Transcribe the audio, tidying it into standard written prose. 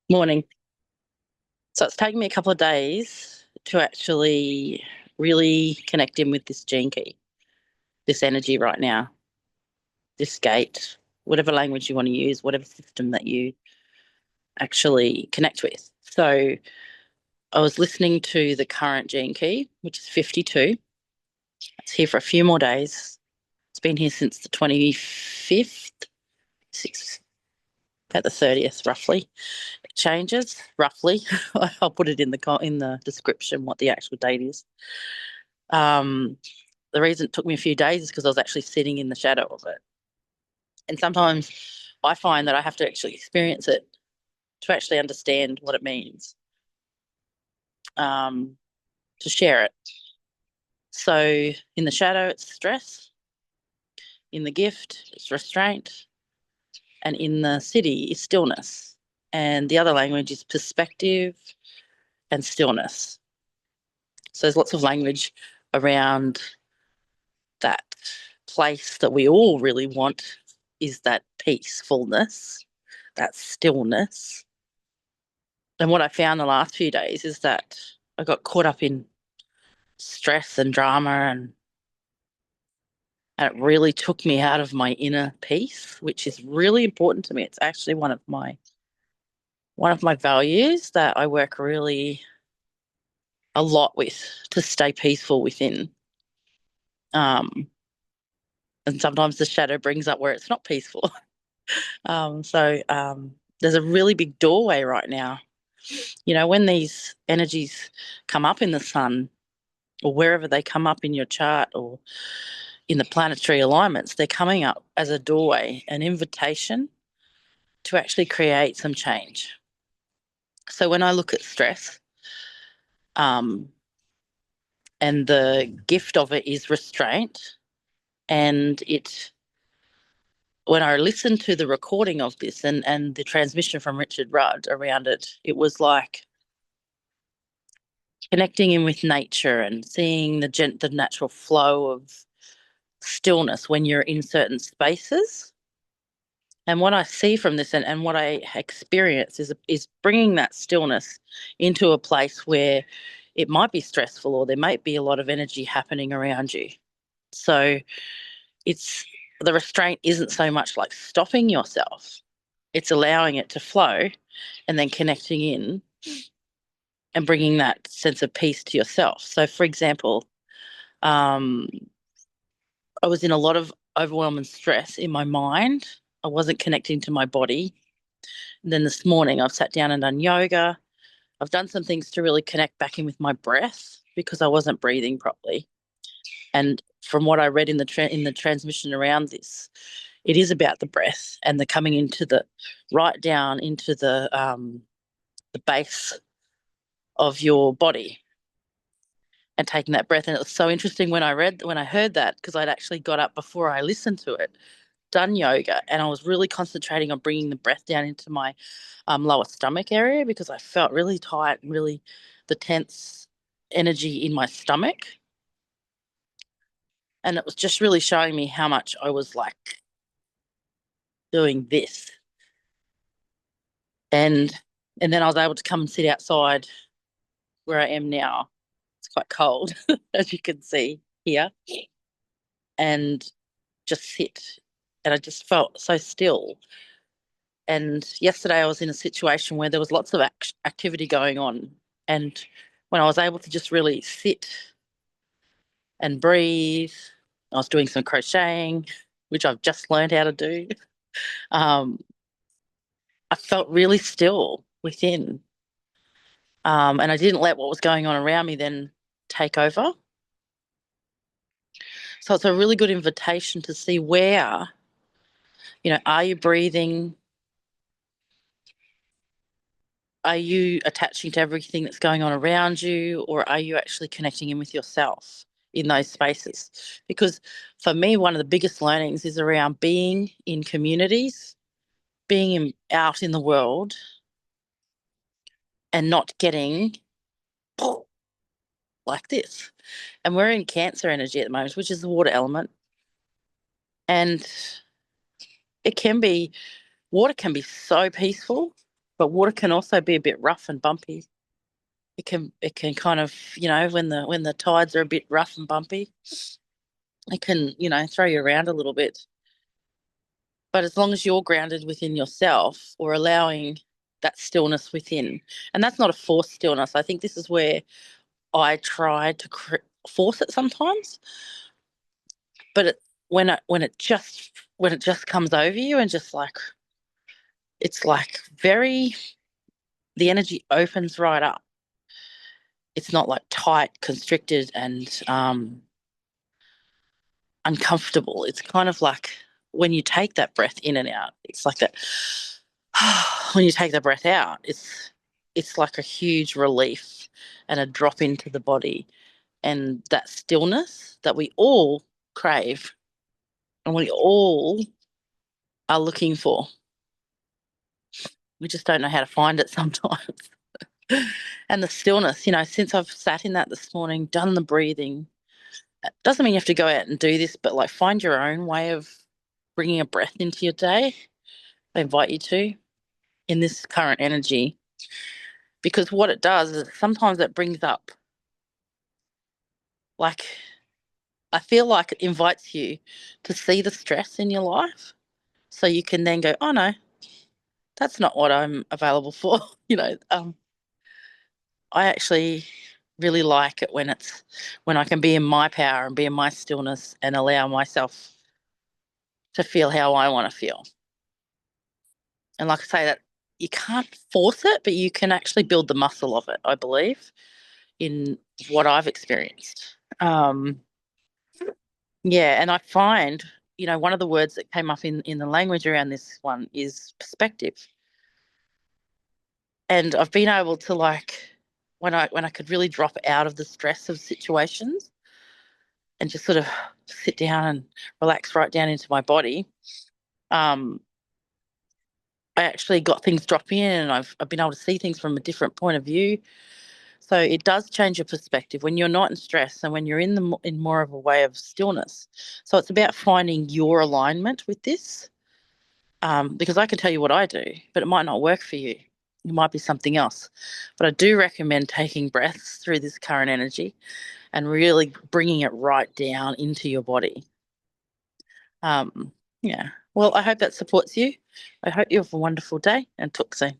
Morning. So it's taken me a couple of days to actually really connect in with this gene key, this energy right now, this gate, whatever language you want to use, whatever system that you actually connect with. So I was listening to the current gene key, which is 52. It's here for a few more days. It's been here since the 25th, 6th, at the 30th, roughly. It changes roughly. I'll put it in the description what the actual date is. Um, the reason it took me a few days is because I was actually sitting in the shadow of it. And sometimes I find that I have to actually experience it to actually understand what it means, um, to share it. So in the shadow, it's stress. In the gift, it's restraint. And in the city, is stillness. And the other language is perspective and stillness. So there's lots of language around that place that we all really want is that peacefulness, that stillness. And what I found the last few days is that I got caught up in stress and drama and it really took me out of my inner peace, which is really important to me. It's actually one of my values that I work really a lot with to stay peaceful within. Um, and sometimes the shadow brings up where it's not peaceful. So there's a really big doorway right now. You know, when these energies come up in the sun or wherever they come up in your chart or in the planetary alignments, they're coming up as a doorway, an invitation to actually create some change. So when I look at stress, um, and the gift of it is restraint, and when I listened to the recording of this and the transmission from Richard Rudd around it, it was like connecting in with nature and seeing the natural flow of stillness when you're in certain spaces. And what I see from this and what I experience is bringing that stillness into a place where it might be stressful or there might be a lot of energy happening around you. So it's the restraint isn't so much like stopping yourself, it's allowing it to flow and then connecting in and bringing that sense of peace to yourself. So, for example, um, I was in a lot of overwhelm and stress in my mind. I wasn't connecting to my body. And then this morning, I've sat down and done yoga. I've done some things to really connect back in with my breath because I wasn't breathing properly. And from what I read in the transmission around this, it is about the breath and the coming into the right down into the base of your body and taking that breath. And it was so interesting when I heard that because I'd actually got up before I listened to it, done yoga, and I was really concentrating on bringing the breath down into my lower stomach area because I felt really tight and really the tense energy in my stomach. And it was just really showing me how much I was like doing this. And and then I was able to come and sit outside where I am now. It's quite cold, as you can see here, and just sit. And I just felt so still. And yesterday I was in a situation where there was lots of activity going on. And when I was able to just really sit and breathe, I was doing some crocheting, which I've just learned how to do. Um, I felt really still within. And I didn't let what was going on around me then take over. So it's a really good invitation to see where, are you breathing? Are you attaching to everything that's going on around you, or are you actually connecting in with yourself in those spaces? Because for me, one of the biggest learnings is around being in communities, out in the world, and not getting like this. And we're in Cancer energy at the moment, which is the water element. And it can be, water can be so peaceful, but water can also be a bit rough and bumpy. It can kind of, when the tides are a bit rough and bumpy, it can, throw you around a little bit. But as long as you're grounded within yourself or allowing that stillness within, and that's not a forced stillness. I think this is where I try to force it sometimes, but when it just comes over you and just like it's like the energy opens right up. It's not like tight, constricted, and uncomfortable. It's kind of like when you take that breath in and out, it's like that. When you take the breath out, it's like a huge relief and a drop into the body and that stillness that we all crave and we all are looking for. We just don't know how to find it sometimes. And the stillness, since I've sat in that this morning, done the breathing, it doesn't mean you have to go out and do this, but like find your own way of bringing a breath into your day. I invite you to in this current energy, because what it does is sometimes it brings up, like, I feel like it invites you to see the stress in your life so you can then go, oh no, that's not what I'm available for. I actually really like it when I can be in my power and be in my stillness and allow myself to feel how I want to feel. And like I say, that you can't force it, but you can actually build the muscle of it, I believe, in what I've experienced. Yeah, and I find, one of the words that came up in the language around this one is perspective. And I've been able to, like, when I could really drop out of the stress of situations and just sort of sit down and relax right down into my body, um, I actually got things drop in and I've been able to see things from a different point of view. So it does change your perspective when you're not in stress and when you're in more of a way of stillness. So it's about finding your alignment with this, because I can tell you what I do, but it might not work for you. It might be something else. But I do recommend taking breaths through this current energy and really bringing it right down into your body. Yeah. Well, I hope that supports you. I hope you have a wonderful day and talk soon.